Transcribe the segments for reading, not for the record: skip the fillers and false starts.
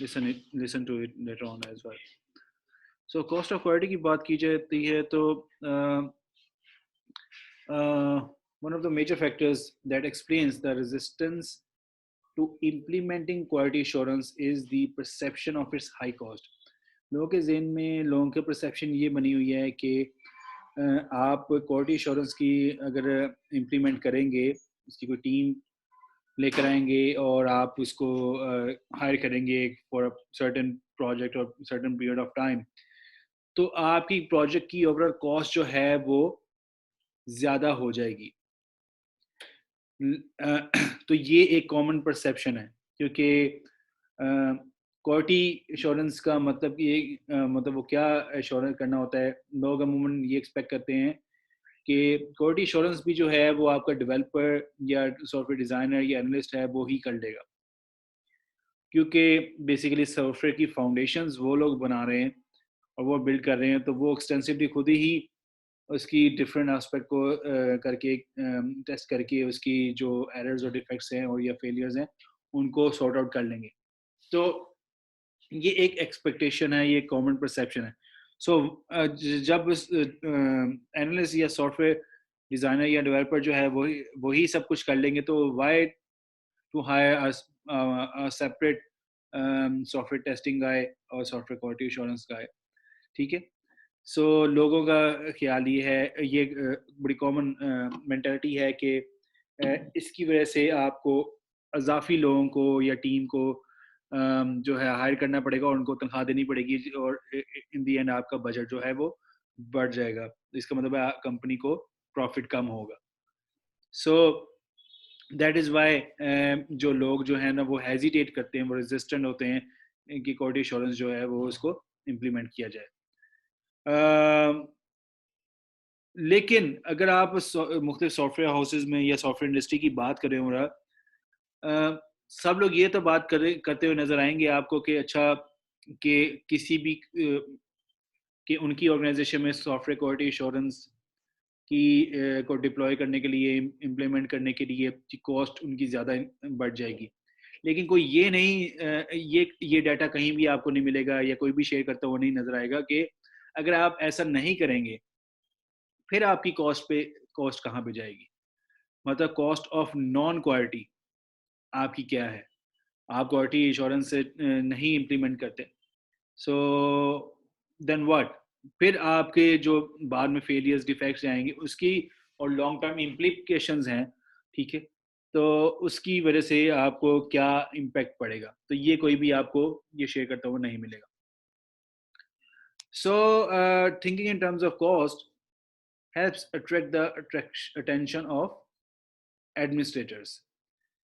listen to it later on as well. So cost of quality की बात की जाती है तो one of the major factors that explains the resistance to implementing quality assurance is the perception of its high cost. लोगों के जहन में लोगों के परसेप्शन ये बनी हुई है कि आप क्वालिटी एश्योरेंस की अगर इम्प्लीमेंट करेंगे, उसकी कोई टीम लेकर आएंगे और आप उसको हायर करेंगे फॉर अ सर्टेन प्रोजेक्ट और सर्टेन पीरियड ऑफ टाइम, तो आपकी प्रोजेक्ट की ओवरऑल कॉस्ट जो है वो ज़्यादा हो जाएगी। तो ये एक कॉमन परसेप्शन है, क्योंकि क्वालिटी इंश्योरेंस का मतलब ये मतलब वो क्या इंश्योरेंस करना होता है, लोग अमूमन ये एक्सपेक्ट करते हैं कि क्वालिटी इंश्योरेंस भी जो है वो आपका डेवलपर या सॉफ्टवेयर डिज़ाइनर या एनालिस्ट है वो ही कर लेगा, क्योंकि बेसिकली सॉफ्टवेयर की फाउंडेशंस वो लोग बना रहे हैं और वो बिल्ड कर रहे हैं, तो वो एक्सटेंसिवली खुद ही उसकी डिफरेंट एस्पेक्ट को करके टेस्ट करके उसकी जो एरर्स और डिफेक्ट्स हैं और या फेलियर्स हैं उनको सॉर्ट आउट कर लेंगे। तो ये एक एक्सपेक्टेशन है, ये कॉमन परसेप्शन है। सो जब एनालिस्ट या सॉफ्टवेयर डिज़ाइनर या डेवलपर जो है वही सब कुछ कर लेंगे, तो why to hire separate software testing guy और सॉफ्टवेयर क्वालिटी एश्योरेंस गाय। ठीक है। सो लोगों का ख्याल ये है, ये बड़ी कॉमन मेंटालिटी है कि इसकी वजह से आपको अजाफी लोगों को या टीम को जो है हायर करना पड़ेगा और उनको तनख्वाह देनी पड़ेगी और इन दी एंड आपका बजट जो है वो बढ़ जाएगा। इसका मतलब है कंपनी को प्रॉफिट कम होगा। सो दैट इज़ वाई जो लोग जो है ना वो हेजिटेट करते हैं, वो रेजिस्टेंट होते हैं कि क्वालिटी एश्योरेंस जो है वो उसको इम्प्लीमेंट किया जाए। लेकिन अगर आप मुख्तलिफ सॉफ्टवेयर हाउसेज में या सॉफ्टवेयर इंडस्ट्री की बात करें, और सब लोग ये तो बात करते हुए नजर आएंगे आपको कि अच्छा कि किसी भी कि उनकी ऑर्गेनाइजेशन में सॉफ्टवेयर क्वालिटी इंश्योरेंस की को डिप्लॉय करने के लिए, इम्प्लीमेंट करने के लिए कॉस्ट उनकी ज़्यादा बढ़ जाएगी। लेकिन कोई ये नहीं ये डाटा कहीं भी आपको नहीं मिलेगा या कोई भी शेयर करता हुआ नहीं नजर आएगा कि अगर आप ऐसा नहीं करेंगे फिर आपकी कॉस्ट कहाँ पे जाएगी। मतलब कॉस्ट ऑफ नॉन क्वालिटी आपकी क्या है, आप क्वालिटी इंश्योरेंस से नहीं इम्प्लीमेंट करते, सो देन व्हाट, फिर आपके जो बाद में फेलियर्स डिफेक्ट्स आएंगे उसकी और लॉन्ग टर्म इम्प्लीकेशंस हैं, ठीक है, तो उसकी वजह से आपको क्या इम्पैक्ट पड़ेगा, तो ये कोई भी आपको ये शेयर करता हुआ नहीं मिलेगा। सो thinking in terms of cost helps attract the attention of administrators.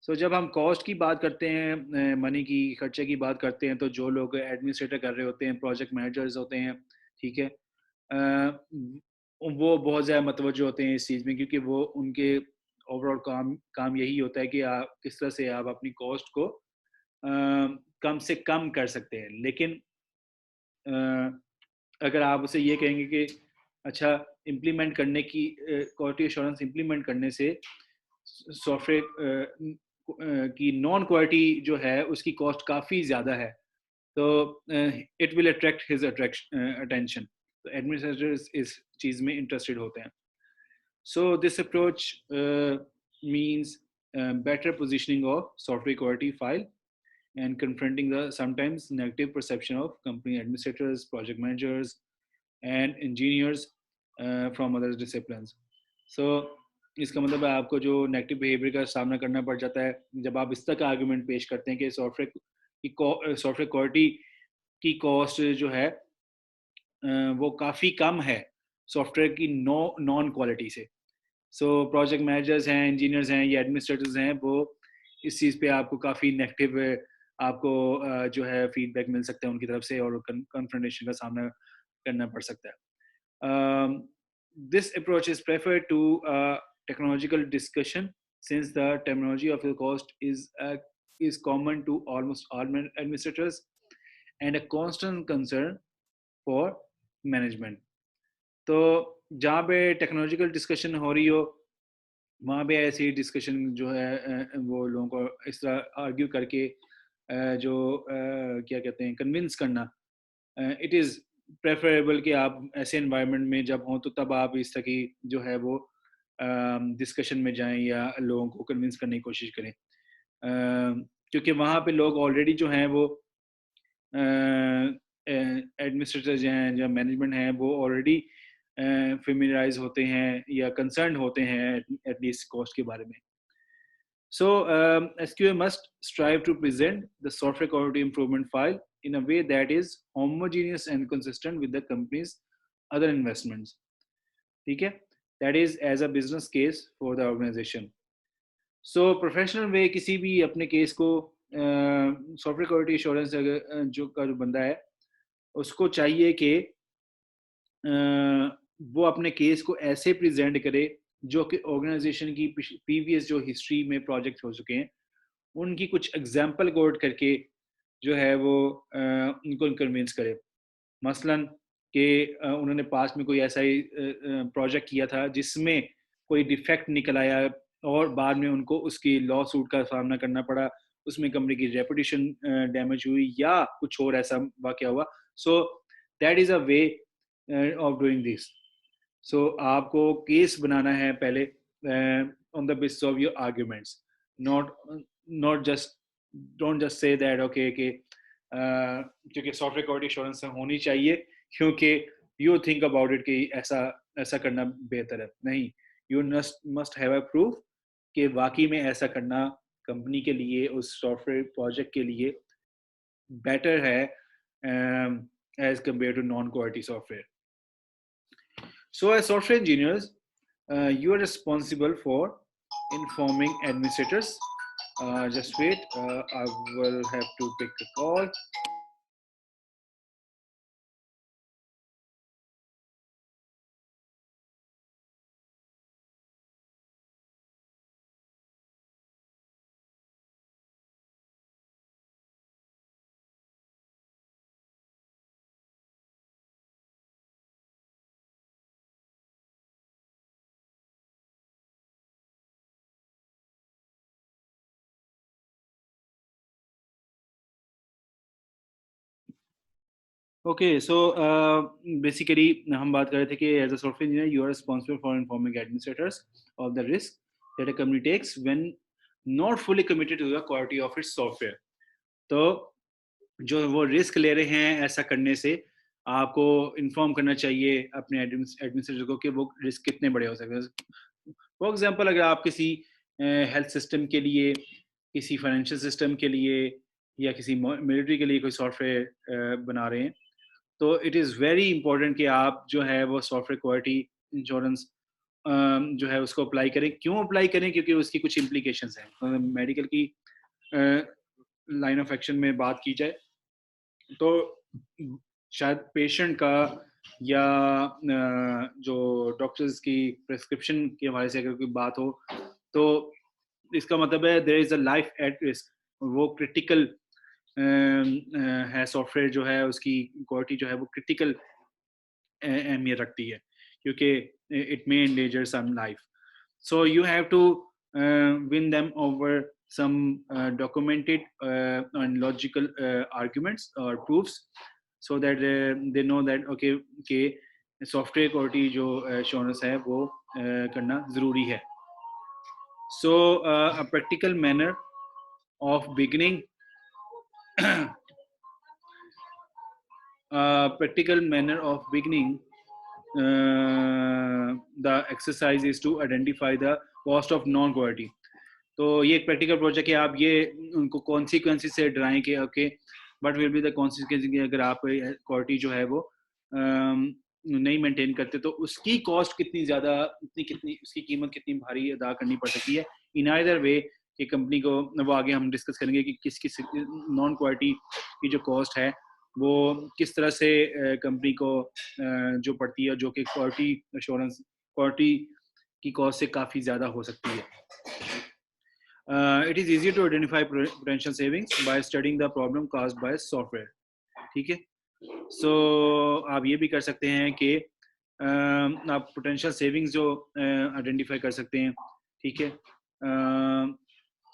सो जब हम कॉस्ट की बात करते हैं, मनी की खर्चे की बात करते हैं, तो जो लोग एडमिनिस्ट्रेटर कर रहे होते हैं, प्रोजेक्ट मैनेजर्स होते हैं, ठीक है, वो बहुत ज़्यादा मतवज्जो होते हैं इस चीज़ में, क्योंकि वो उनके ओवरऑल काम यही होता है कि आप किस तरह से आप अपनी कॉस्ट को कम से कम कर सकते हैं। लेकिन अगर आप उसे ये कहेंगे कि अच्छा इम्प्लीमेंट करने की क्वालिटी एश्योरेंस इम्प्लीमेंट करने से सॉफ्टवेयर की नॉन क्वालिटी जो है उसकी कॉस्ट काफ़ी ज़्यादा है, तो it will attract his attention, तो एडमिनिस्ट्रेटर्स इस चीज़ में इंटरेस्टेड होते हैं। So this approach means better positioning of software quality file and confronting the sometimes negative perception of company administrators, project managers, and engineers from other disciplines. So इसका मतलब है आपको जो नेगेटिव बिहेवियर का सामना करना पड़ जाता है जब आप इस तरह का आर्गुमेंट पेश करते हैं कि सॉफ्टवेयर क्वालिटी की कॉस्ट जो है वो काफ़ी कम है सॉफ्टवेयर की नॉन क्वालिटी से। सो प्रोजेक्ट मैनेजर्स हैं, इंजीनियर्स हैं या एडमिनिस्ट्रेटर्स हैं, वो इस चीज़ पे आपको काफ़ी नेगेटिव आपको जो है फीडबैक मिल सकता है उनकी तरफ से और कन्फ्रंटेशन का सामना करना पड़ सकता है। This approach is preferred to technological discussion since the terminology of the cost is common to almost all administrators and a constant concern for management. तो जहाँ पे टेक्नोलॉजिकल डिस्कशन हो रही हो वहाँ पे ऐसी डिस्कशन जो है वो लोगों को इस तरह आर्ग्यू करके जो क्या कहते हैं कन्विंस करना, इट इज़ प्रेफरेबल कि आप ऐसे एनवायरनमेंट में जब हों तो तब आप इस तरह की जो है वो डिस्कशन में जाएं या लोगों को कन्विंस करने की कोशिश करें, क्योंकि वहाँ पे लोग ऑलरेडी जो हैं वो एडमिनिस्ट्रेटर्स हैं या मैनेजमेंट हैं वो ऑलरेडी फेमिलराइज होते हैं या कंसर्न होते हैं एटलीस्ट कॉस्ट के बारे में. So SQA must strive to present the software quality improvement file in a way that is homogeneous and consistent with the company's other investments. ठीक है? That is as a business case for the organization. So professional way किसी भी अपने case को software quality assurance जो का जो बंदा है उसको चाहिए कि वो अपने केस को ऐसे प्रेजेंट करे जो कि ऑर्गेनाइजेशन की प्रीवियस जो हिस्ट्री में प्रोजेक्ट हो चुके हैं उनकी कुछ एग्जाम्पल कोट करके जो है वो उनको कन्विंस करे. मसलन कि उन्होंने पास्ट में कोई ऐसा ही प्रोजेक्ट किया था जिसमें कोई डिफेक्ट निकल आया और बाद में उनको उसकी लॉ सूट का सामना करना पड़ा, उसमें कंपनी की रेपुटेशन डैमेज हुई या कुछ और ऐसा वाक़या हुआ. So that is a way of doing this. So आपको केस बनाना है पहले on the basis of your arguments, not just don't just say that okay कि क्योंकि सॉफ्टवेयर क्वालिटी एश्योरेंस होनी चाहिए क्योंकि यू थिंक अबाउट इट कि ऐसा ऐसा करना बेहतर है. नहीं, you must have a proof कि वाकई में ऐसा करना कंपनी के लिए उस सॉफ्टवेयर प्रोजेक्ट के लिए बेटर है as compared to non quality software. So as software engineers, you are responsible for informing administrators. Just wait, I will have to pick a call. Okay, so basically हम बात कर रहे थे कि as a software engineer you are responsible for informing administrators of the risk that a company takes when not fully committed to the quality of its software. तो जो वो risk ले रहे हैं ऐसा करने से आपको इन्फॉर्म करना चाहिए अपने एडमिनिस्ट्रेटर को कि वो रिस्क कितने बड़े हो सकते हैं. फॉर एग्जांपल अगर आप किसी हेल्थ सिस्टम के लिए, किसी फाइनेंशियल सिस्टम के लिए या किसी मिलिट्री के लिए कोई सॉफ्टवेयर बना रहे हैं तो इट इज़ वेरी इंपॉर्टेंट कि आप जो है वो सॉफ्टवेयर क्वालिटी इंश्योरेंस जो है उसको अप्लाई करें. क्यों अप्लाई करें? क्योंकि उसकी कुछ इम्प्लीकेशंस हैं. मेडिकल की लाइन ऑफ एक्शन में बात की जाए तो शायद पेशेंट का या जो डॉक्टर्स की प्रिस्क्रिप्शन के हवाले से अगर कोई बात हो तो इसका मतलब है there is a life at risk. वो क्रिटिकल है सॉफ्टवेयर जो है उसकी क्वालिटी जो है वो क्रिटिकल अहमियत रखती है क्योंकि it may endanger some life. So you have to win them over some documented and logical arguments or proofs so that they know that okay कि सॉफ्टवेयर क्वालिटी जो एश्योरेंस है वो करना ज़रूरी है. So a practical manner of beginning practical manner of beginning the exercise is to identify the cost of non quality. तो ये एक प्रैक्टिकल प्रोजेक्ट है. आप ये उनको कॉन्सिक्वेंसेस से डराएं कि okay what will be the consequences अगर आप क्वालिटी जो है वो नहीं मेंटेन करते तो उसकी कॉस्ट कितनी ज़्यादा, कितनी उसकी कीमत कितनी भारी अदा करनी पड़ सकती है. इन आइदर वे कि कंपनी को वो आगे हम डिस्कस करेंगे कि किस किस नॉन क्वालिटी की जो कॉस्ट है वो किस तरह से कंपनी को जो पड़ती है जो कि क्वालिटी एश्योरेंस क्वालिटी की कॉस्ट से काफ़ी ज़्यादा हो सकती है. It is easier to identify potential savings by studying the problem caused by software. ठीक है. So आप ये भी कर सकते हैं कि आप potential savings जो identify कर सकते हैं. ठीक है.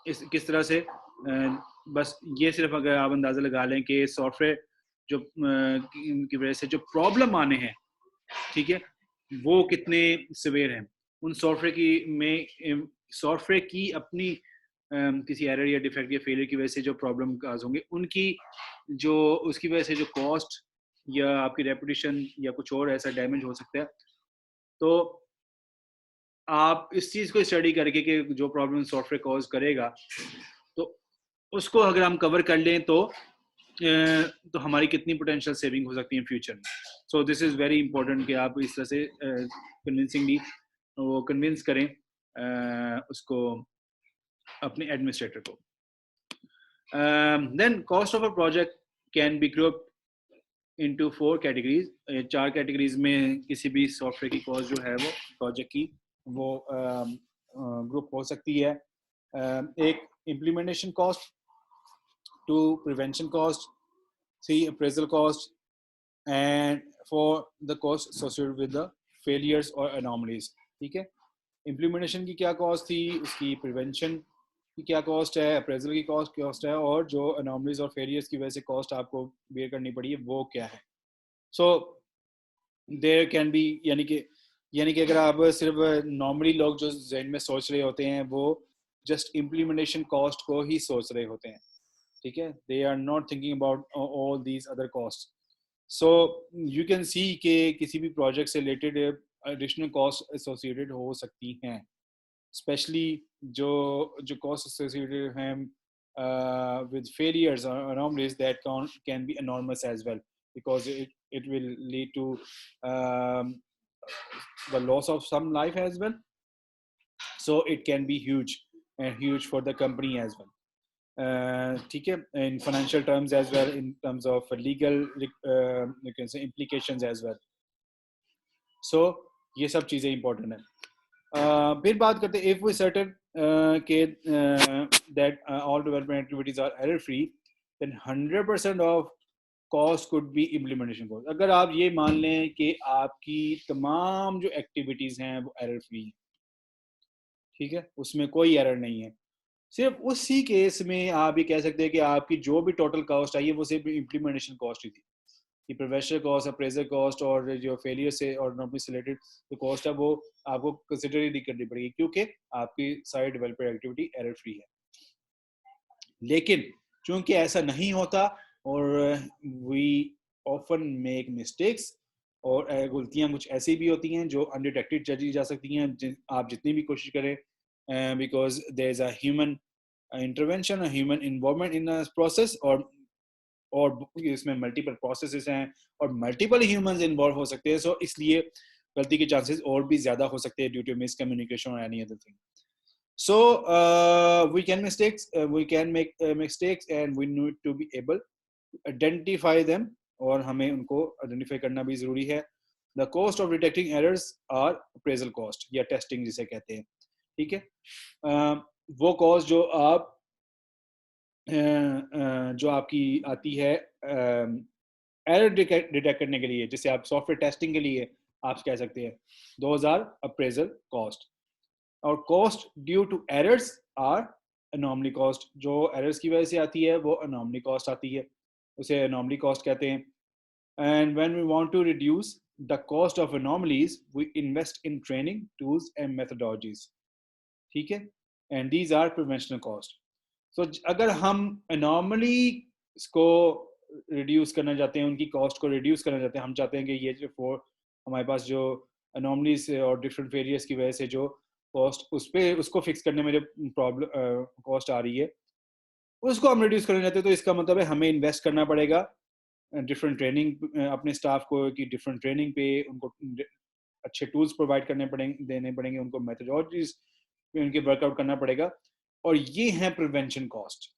इस किस तरह से बस ये सिर्फ अगर आप अंदाज़ा लगा लें कि सॉफ्टवेयर जो की वजह से जो प्रॉब्लम आने हैं, ठीक है, वो कितने सिवियर हैं। उन सॉफ्टवेयर की अपनी किसी एरर या डिफेक्ट या फेलियर की वजह से जो प्रॉब्लम काज होंगे, उनकी जो उसकी वजह से जो कॉस्ट या आपकी रेपुटेशन या कुछ और ऐसा डैमेज हो सकता है। तो आप इस चीज़ को स्टडी करके कि जो प्रॉब्लम सॉफ्टवेयर कॉज करेगा, तो उसको अगर हम कवर कर लें तो हमारी कितनी पोटेंशियल सेविंग हो सकती है फ्यूचर में। So this is very important कि आप इस तरह से कन्विंसिंगली वो कन्विंस करें उसको, अपने एडमिनिस्ट्रेटर को। Then cost of a project can be grouped into 4 categories. 4 categories में किसी भी सॉफ्टवेयर की कॉस्ट जो है वो प्रोजेक्ट की वो ग्रुप हो सकती है। एक implementation cost, 2 prevention cost, 3 appraisal cost, and 4 the cost associated with the failures और एनॉमलीज। ठीक है, इम्प्लीमेंटेशन की क्या कॉस्ट थी, उसकी प्रिवेंशन की क्या कॉस्ट है, अप्रेजल की कॉस्ट है, और जो एनॉमलीज और फेलियर्स की वजह से कॉस्ट आपको बेयर करनी पड़ी है वो क्या है। सो देयर कैन बी, यानी कि अगर आप सिर्फ नॉर्मली लोग जो जहन में सोच रहे होते हैं वो जस्ट इम्प्लीमेंटेशन कॉस्ट को ही सोच रहे होते हैं, ठीक है, they are not thinking about all these other cost. So you can see कि किसी भी प्रोजेक्ट से रिलेटेड एडिशनल कॉस्ट एसोसिएटेड हो सकती हैं, स्पेशली जो जो कॉस्ट एसोसिएटेड हैं with failures or anomalies that can be enormous as well, because it will lead to um, the loss of some life as well. So it can be huge, and huge for the company as well. ठीक है, in financial terms as well, in terms of legal you can say implications as well. So ये सब चीज़ें important है। फिर बात करते हैं, if we certain के that all development activities are error free, then 100% of cost could be implementation cost। अगर आप ये मान लें कि आपकी तमाम जो एक्टिविटीज हैं वो एरर फ्री है, ठीक है, उसमें कोई एरर नहीं है, सिर्फ उसी केस में आप ये कह सकते हैं कि आपकी जो भी टोटल कॉस्ट आई है वो सिर्फ इम्प्लीमेंटेशन कॉस्ट ही थी। कि प्रोफेशनल कॉस्ट, अप्रेजल कॉस्ट और जो फेलियर से और नॉर्मली से रिलेटेड जो कॉस्ट है वो आपको कंसिडर ही नहीं करनी पड़ेगी, क्योंकि आपकी सारी डेवलपर एक्टिविटी एरर फ्री है। लेकिन चूंकि ऐसा नहीं होता और वी ऑफन मेक मिस्टेक्स, और गलतियां कुछ ऐसी भी होती हैं जो अनडिटेक्टेड चली जा सकती हैं आप जितनी भी कोशिश करें, because there is a human intervention, a human involvement in a process, और इसमें मल्टीपल प्रोसेसेस हैं और मल्टीपल ह्यूमंस इन्वॉल्व हो सकते हैं। सो इसलिए गलती के चांसेस और भी ज्यादा हो सकते हैं ड्यू टू मिसकम्युनिकेशन और any other thing. So we can make mistakes, and we need to be able to identify them, और हमें उनको आइडेंटिफाई करना भी जरूरी है। The cost of detecting errors are appraisal cost या टेस्टिंग जिसे कहते हैं, ठीक है। वो कॉस्ट जो आपकी आती है एरर डिटेक्ट करने के लिए, जिसे आप सॉफ्टवेयर टेस्टिंग के लिए आप कह सकते हैं, 2000 अप्रेजल कॉस्ट। और cost due to errors or anomaly cost, जो एरर्स की वजह से आती है वो अनॉमली कॉस्ट आती है, उसे अनॉमली कॉस्ट कहते हैं। And when we want to reduce the cost of anomalies we invest in training tools and methodologies, ठीक है, and these are preventional cost. So अगर हम अनॉमली को रिड्यूस करना चाहते हैं, उनकी कॉस्ट को रिड्यूस करना चाहते हैं, हम चाहते हैं कि ये जो हमारे पास जो अनॉमलीज और डिफरेंट फेलियर्स की वजह से जो कॉस्ट उसको फिक्स करने में जो प्रॉब्लम कॉस्ट आ रही है उसको हम रिड्यूस करना चाहते हैं, तो इसका मतलब है हमें इन्वेस्ट करना पड़ेगा डिफरेंट ट्रेनिंग अपने स्टाफ को, कि डिफरेंट ट्रेनिंग पे उनको अच्छे टूल्स प्रोवाइड देने पड़ेंगे, उनको मेथोडोलॉजीज पे उनके वर्कआउट करना पड़ेगा, और ये है प्रिवेंशन कॉस्ट।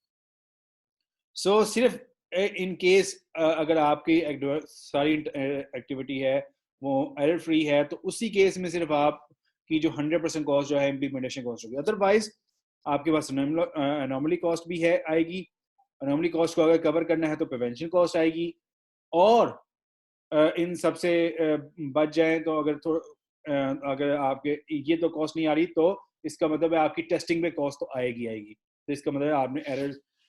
सो सिर्फ इन केस अगर आपकी सारी एक्टिविटी है वो एरर फ्री है, तो उसी केस में सिर्फ आप की जो 100% कॉस्ट जो है इम्प्लीमेंटेशन कॉस्ट होगी। अदरवाइज आपके पास अनॉमली कॉस्ट भी है आएगी, अनॉमली कॉस्ट को अगर कवर करना है तो प्रिवेंशन कॉस्ट आएगी, और इन सबसे बच जाए तो अगर आपके ये तो कॉस्ट नहीं आ रही, तो इसका मतलब है आपकी टेस्टिंग पे कॉस्ट तो आएगी। तो इसका मतलब है आपने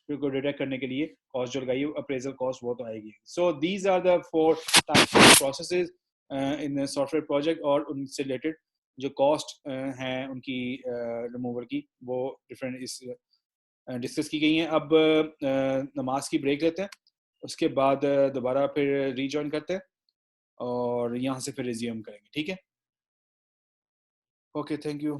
फिर को डिटेक्ट करने के लिए कॉस्ट जो लगाई अप्रेजल कॉस्ट वो तो आएगी. So these are the 4 types of processes in software project, और उनसे रिलेटेड जो कॉस्ट हैं उनकी रिमूवल की वो डिफरेंट इस डिस्कस की गई हैं. अब नमाज की ब्रेक लेते हैं, उसके बाद दोबारा फिर रीजॉइन करते हैं और यहाँ से फिर रिज्यूम करेंगे. ठीक है, ओके, थैंक यू.